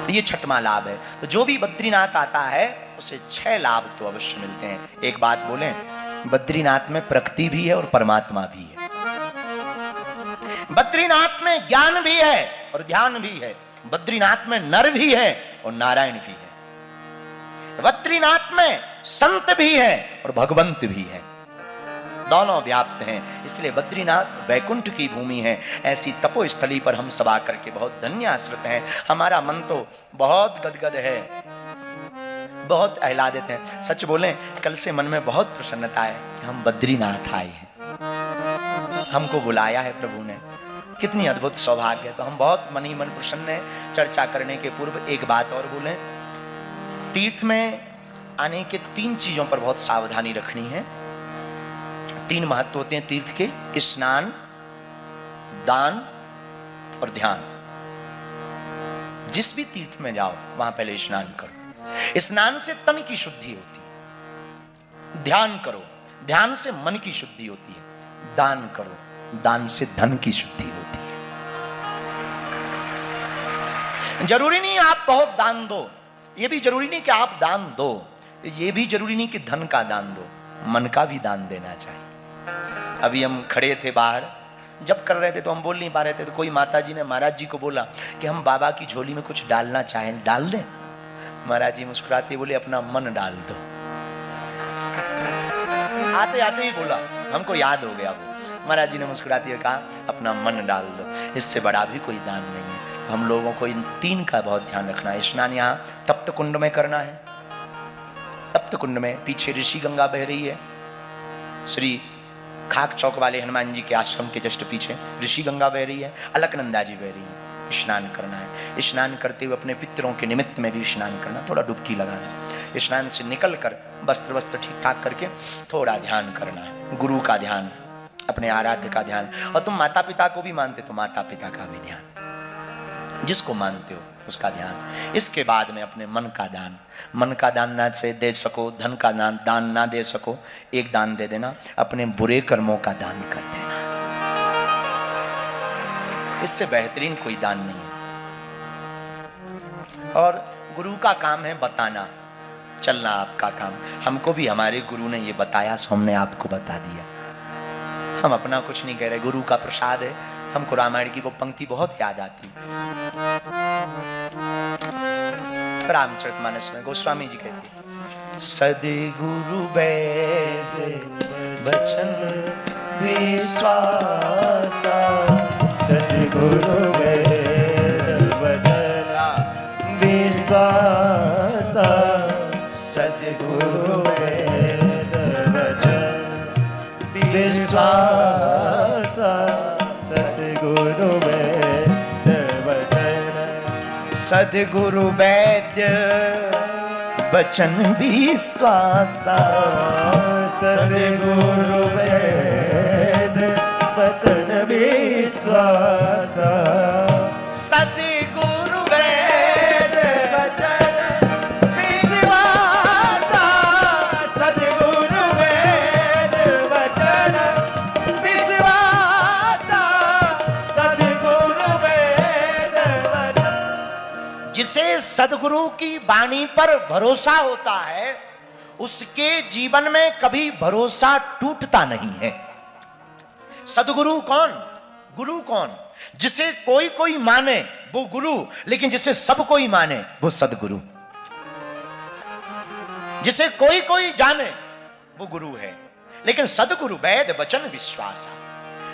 तो ये छठवां लाभ है। तो जो भी बद्रीनाथ आता है उसे 6 लाभ तो अवश्य मिलते हैं। एक बात बोलें, बद्रीनाथ में प्रकृति भी है और परमात्मा भी है। बद्रीनाथ में ज्ञान भी है और ध्यान भी है। बद्रीनाथ में नर भी है और नारायण भी है। बद्रीनाथ में संत भी है और भगवंत भी है, दोनों व्याप्त हैं। इसलिए बद्रीनाथ वैकुंठ की भूमि है। ऐसी तपोस्थली पर हम सब आकर के बहुत धन्य आश्रित हैं। हमारा मन तो बहुत गदगद है, बहुत आह्लादित है। सच बोलें, कल से मन में बहुत प्रसन्नता है कि हम बद्रीनाथ आए हैं, हमको बुलाया है प्रभु ने। कितनी अद्भुत सौभाग्य है। तो हम बहुत मन ही मन प्रसन्न हैं। चर्चा करने के पूर्व एक बात और बोलें, तीर्थ में आने के 3 चीजों पर बहुत सावधानी रखनी है। 3 महत्व होते हैं तीर्थ के, स्नान, दान और ध्यान। जिस भी तीर्थ में जाओ वहां पहले स्नान करो। स्नान से तन की शुद्धि होती है। ध्यान करो, ध्यान से मन की शुद्धि होती है। दान करो, दान से धन की शुद्धि होती है। जरूरी नहीं आप बहुत दान दो, ये भी जरूरी नहीं कि आप दान दो, ये भी जरूरी नहीं कि धन का दान दो, मन का भी दान देना चाहिए। अभी हम खड़े थे बाहर, जब कर रहे थे तो हम बोल नहीं पा रहे थे, तो कोई माताजी ने महाराज जी को बोला कि हम बाबा की झोली में कुछ डालना चाहें, डाल दें। महाराज जी मुस्कुराते बोले, अपना मन डाल दो। आते आते ही बोला, हमको याद हो गया वो। महाराज जी ने मुस्कुराते हुए कहा, अपना मन डाल दो। इससे बड़ा भी कोई दान नहीं है। हम लोगों को इन 3 का बहुत ध्यान रखना है। स्नान यहाँ तप्त कुंड में करना है। तप्त कुंड में पीछे ऋषि गंगा बह रही है। श्री खाक चौक वाले हनुमान जी के आश्रम के जस्ट पीछे ऋषि गंगा बह रही है, अलकनंदा जी बह रही है। स्नान करना है। स्नान करते हुए अपने पितरों के निमित्त में भी स्नान करना, थोड़ा डुबकी लगाना। स्नान से निकल कर वस्त्र ठीक ठाक करके थोड़ा ध्यान करना है, गुरु का ध्यान, अपने आराध्य का ध्यान। और तुम माता पिता को भी मानते तो माता पिता का भी ध्यान, जिसको मानते हो उसका ध्यान। इसके बाद में अपने मन का दान। मन का दान ना से दे सको, धन का दान ना दे सको, एक दान दे देना, अपने बुरे कर्मों का दान कर देना। इससे बेहतरीन कोई दान नहीं है। और गुरु का काम है बताना, चलना आपका काम। हमको भी हमारे गुरु ने ये बताया, सो हमने आपको बता दिया। हम अपना कुछ नहीं कह रहे, गुरु का प्रसाद है। हमको रामायण की वो पंक्ति बहुत याद आती है, रामचरितमानस में गोस्वामी जी कहते हैं, सद्गुरु वैद वचन विश्वासा, सद्गुरु वैद वचन विश्वासा, सद्गुरु वैद वचन विश्वासा, सद्गुरु वैद वचन, सद्गुरु वैद्य वचन विश्वासा, सद्गुरु वैद वचन विश्वासा, सद्गुरु वैद वचन विश्वासा, सद्गुरु वैद वचन विश्वासा, सद्गुरु वैद वचन। जिसे सद्गुरु की वाणी पर भरोसा होता है उसके जीवन में कभी भरोसा टूटता नहीं है। सद्गुरु कौन? गुरु कौन? जिसे कोई कोई माने वो गुरु, लेकिन जिसे सब कोई माने वो सद्गुरु। जिसे कोई कोई जाने वो गुरु है, लेकिन सद्गुरु वैद वचन विश्वासा।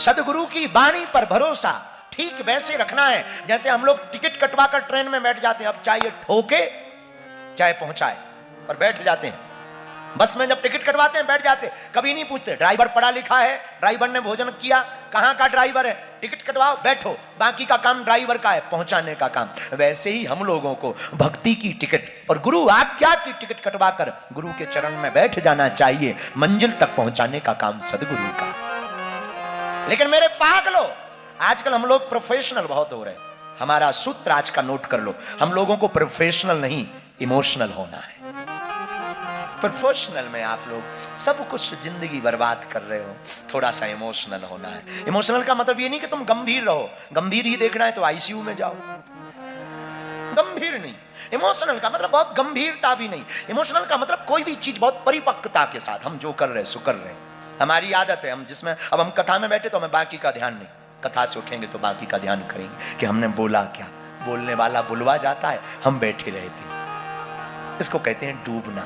सद्गुरु की वाणी पर भरोसा ठीक वैसे रखना है जैसे हम लोग टिकट कटवा कर ट्रेन में बैठ जाते हैं। अब चाहे ठोके चाहे पहुंचाए और बैठ जाते हैं। बस में जब टिकट कटवाते हैं बैठ जाते, कभी नहीं पूछते ड्राइवर पढ़ा लिखा है, ड्राइवर ने भोजन किया, कहां का ड्राइवर है, टिकट कटवाओ बैठो, बाकी का काम ड्राइवर का है, पहुंचाने का काम। वैसे ही हम लोगों को भक्ति की टिकट और गुरु आज्ञा की टिकट कटवा कर गुरु के चरण में बैठ जाना चाहिए। मंजिल तक पहुंचाने का काम सद्गुरु का। लेकिन मेरे पागलो, आजकल हम लोग प्रोफेशनल बहुत हो रहे हैं। हमारा सूत्र आज का नोट कर लो, हम लोगों को प्रोफेशनल नहीं इमोशनल होना है। प्रोफेशनल में आप लोग सब कुछ जिंदगी बर्बाद कर रहे हो, थोड़ा सा इमोशनल होना है। इमोशनल का मतलब ये नहीं कि तुम गंभीर रहो, गंभीर ही देखना है तो आईसीयू में जाओ। गंभीर नहीं। इमोशनल का मतलब बहुत गंभीरता भी नहीं। इमोशनल का मतलब कोई भी चीज बहुत परिपक्वता के साथ हम जो कर रहे सो कर रहे। हमारी आदत है हम जिसमें अब हम कथा में बैठे तो हमें बाकी का ध्यान नहीं, कथा से उठेंगे तो बाकी का ध्यान करेंगे कि हमने बोला क्या। बोलने वाला बुलवा जाता है, हम बैठे रहते। इसको कहते हैं डूबना।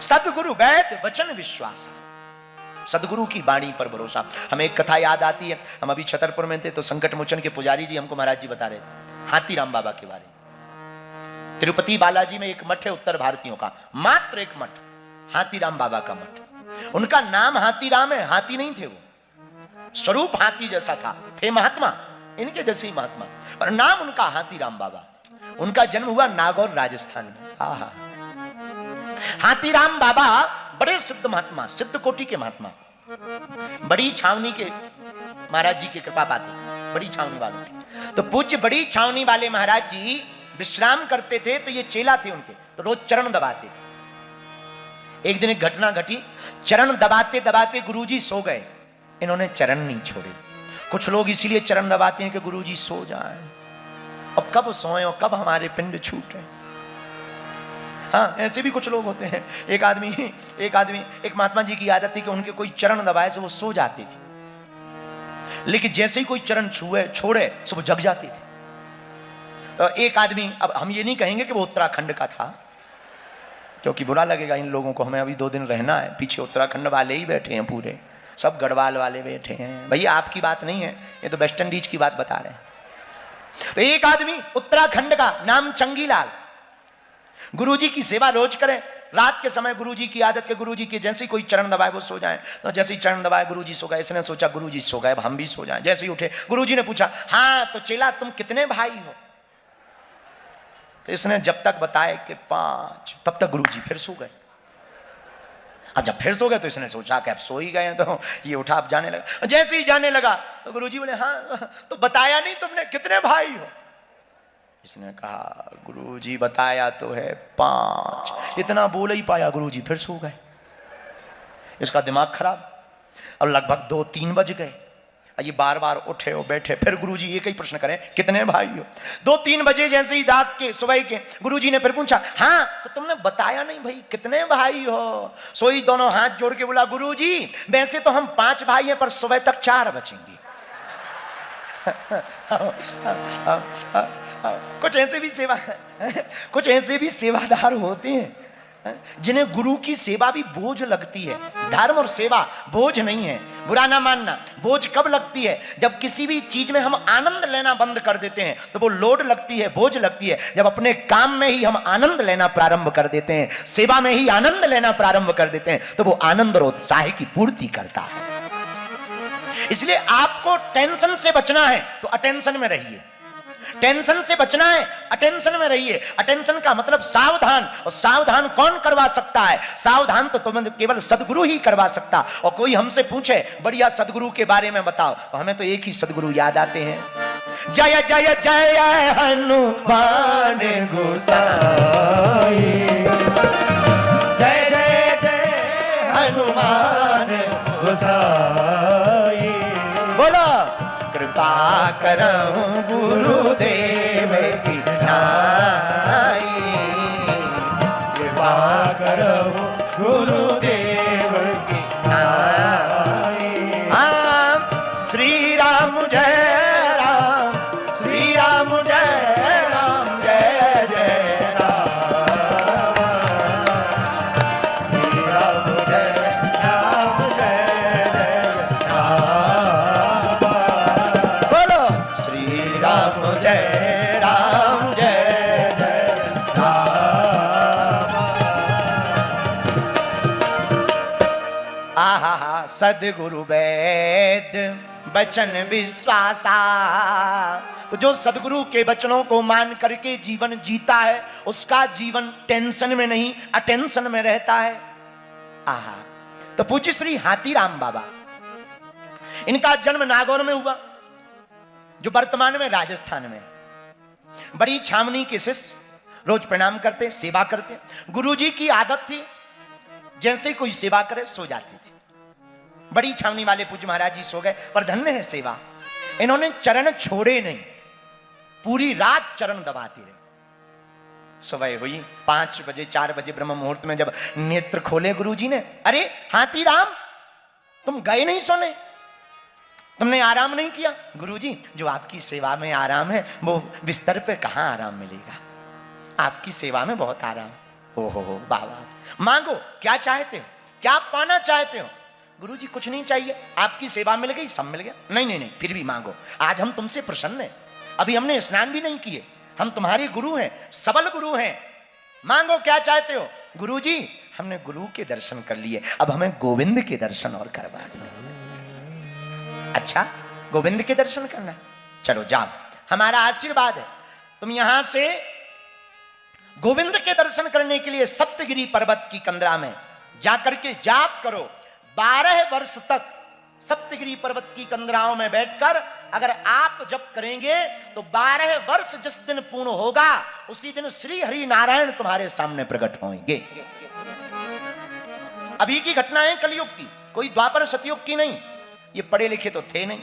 सदगुरु वैद वचन विश्वास, सदगुरु की वाणी पर भरोसा। हमें एक कथा याद आती है, हम अभी छतरपुर में थे तो संकट मोचन के पुजारी जी हमको महाराज जी बता रहे थे हाथीराम बाबा के बारे में। तिरुपति बालाजी में एक मठ है उत्तर भारतीयों का, मात्र एक मठ, हाथीराम बाबा का मठ। उनका नाम हाथीराम है, हाथी नहीं थे वो, स्वरूप हाथी जैसा था, थे महात्मा, इनके जैसे ही महात्मा, पर नाम उनका हाथीराम बाबा। उनका जन्म हुआ नागौर राजस्थान में। आहा, हाथीराम बाबा बड़े सिद्ध महात्मा, सिद्ध कोटि के महात्मा, बड़ी छावनी के महाराज जी की कृपा पाते, बड़ी छावनी वालों की। तो पूज्य बड़ी छावनी वाले महाराज जी विश्राम करते थे तो ये चेला थे उनके, तो रोज चरण दबाते थे। एक दिन एक घटना घटी, चरण दबाते दबाते गुरुजी सो गए, इन्होंने चरण नहीं छोड़े। कुछ लोग इसीलिए चरण दबाते हैं कि गुरुजी सो जाएं, और कब सोएं और कब हमारे पिंड छूटे। हाँ, ऐसे भी कुछ लोग होते हैं। एक आदमी एक महात्मा जी की आदत थी कि उनके कोई चरण दबाए से वो सो जाते थे, लेकिन जैसे ही कोई चरण छुए छोड़े तो वो जग जाते थे। तो एक आदमी, अब हम ये नहीं कहेंगे कि वो उत्तराखंड का था, क्योंकि बुरा लगेगा इन लोगों को, हमें अभी 2 दिन रहना है। पीछे उत्तराखंड वाले ही बैठे हैं, पूरे सब गढ़वाल वाले बैठे हैं। भैया आपकी बात नहीं है, ये तो वेस्ट इंडीज की बात बता रहे हैं। तो एक आदमी उत्तराखंड का, नाम चंगीलाल, गुरुजी की सेवा रोज करें। रात के समय गुरुजी की आदत के गुरुजी के जैसे ही कोई चरण दबाए वो सो जाएं, तो जैसे ही चरण दबाए गुरुजी सो गए। इसने सोचा गुरुजी सो गए, अब हम भी सो जाएं। जैसे ही उठे गुरुजी ने पूछा, हाँ तो चेला तुम कितने भाई हो? तो इसने जब तक बताए कि 5, तब तक गुरुजी फिर सो गए। अब जब फिर सो गए तो इसने सोचा कि अब सो ही गए हैं, तो ये उठा अब जाने लगा। जैसे ही जाने लगा तो गुरुजी बोले, हाँ तो बताया नहीं तुमने कितने भाई हो? इसने कहा, गुरुजी बताया तो है 5। इतना बोल ही पाया, गुरुजी फिर सो गए। इसका दिमाग खराब। और लगभग 2-3 बज गए, ये बार बार उठे और बैठे, फिर गुरुजी एक ही प्रश्न करें, कितने भाई हो? 2-3 बजे जैसे ही रात के सुबह के गुरुजी ने फिर पूछा, हाँ तो तुमने बताया नहीं भाई कितने भाई हो? सोई दोनों हाथ जोड़ के बोला, गुरुजी वैसे तो हम 5 भाई हैं, पर सुबह तक 4 बचेंगे। कुछ ऐसे भी सेवादार होते हैं जिन्हें गुरु की सेवा भी बोझ लगती है। धर्म और सेवा बोझ नहीं है, बुरा ना मानना। बोझ कब लगती है? जब किसी भी चीज में हम आनंद लेना बंद कर देते हैं तो वो लोड लगती है, बोझ लगती है। जब अपने काम में ही हम आनंद लेना प्रारंभ कर देते हैं, सेवा में ही आनंद लेना प्रारंभ कर देते हैं, तो वो आनंद और उत्साह की पूर्ति करता है। इसलिए आपको टेंशन से बचना है तो अटेंशन में रहिए, टेंशन से बचना है अटेंशन में रहिए। अटेंशन का मतलब सावधान, और सावधान कौन करवा सकता है? सावधान तो तुम्हें केवल सदगुरु ही करवा सकता। और कोई हमसे पूछे बढ़िया सदगुरु के बारे में बताओ, तो हमें तो एक ही सदगुरु याद आते हैं, जय जय जय हनुमान गोसाई, जय जय जय हनुमान गोसाई। बोलो, कृपा करऊं गुरुदेव की नाई, कृपा करऊं गुरुदेव की नाई। श्री राम जय राम, श्री राम जय राम, जय जय राम, श्री राम जय राम, जय जय राम। बोलो श्री राम जय राम, जय जय राम। आहा, सदगुरु वैद वचन विश्वासा। तो जो सदगुरु के वचनों को मान करके जीवन जीता है, उसका जीवन टेंशन में नहीं अटेंशन में रहता है। आहा, तो पूज्य श्री हाथीराम बाबा, इनका जन्म नागौर में हुआ, जो वर्तमान में राजस्थान में। बड़ी छावनी के शिष्य, रोज प्रणाम करते, सेवा करते। गुरुजी की आदत थी जैसे कोई सेवा करे सो जाती थी। बड़ी छावनी वाले पूज्य महाराज जी सो गए, पर धन्य है सेवा, इन्होंने चरण छोड़े नहीं, पूरी रात चरण दबाते रहे। सुबह हुई 5 बजे 4 बजे ब्रह्म मुहूर्त में जब नेत्र खोले गुरुजी ने, अरे हाथी राम तुम गए नहीं सोने, तुमने आराम नहीं किया। गुरुजी जो आपकी सेवा में आराम है वो बिस्तर पे कहाँ आराम मिलेगा, आपकी सेवा में बहुत आराम। ओहो बाबा, मांगो क्या चाहते हो, क्या पाना चाहते हो। गुरुजी कुछ नहीं चाहिए, आपकी सेवा मिल गई, सब मिल गया। नहीं नहीं नहीं, फिर भी मांगो, आज हम तुमसे प्रसन्न हैं, अभी हमने स्नान भी नहीं किए, हम तुम्हारे गुरु हैं, सबल गुरु हैं, मांगो क्या चाहते हो। गुरुजी हमने गुरु के दर्शन कर लिए, अब हमें गोविंद के दर्शन और करवा दो। अच्छा गोविंद के दर्शन करना, चलो जाओ, हमारा आशीर्वाद है, तुम यहां से गोविंद के दर्शन करने के लिए सप्तगिरी पर्वत की कंदरा में जाकर के जाप करो। 12 वर्ष तक सप्तगिरी पर्वत की कंदराओं में बैठकर अगर आप जप करेंगे तो 12 वर्ष जिस दिन पूर्ण होगा उसी दिन श्री हरि नारायण तुम्हारे सामने प्रकट होंगे। अभी की घटना है कलयुग की, कोई द्वापर सतयुग की नहीं। ये पढ़े लिखे तो थे नहीं,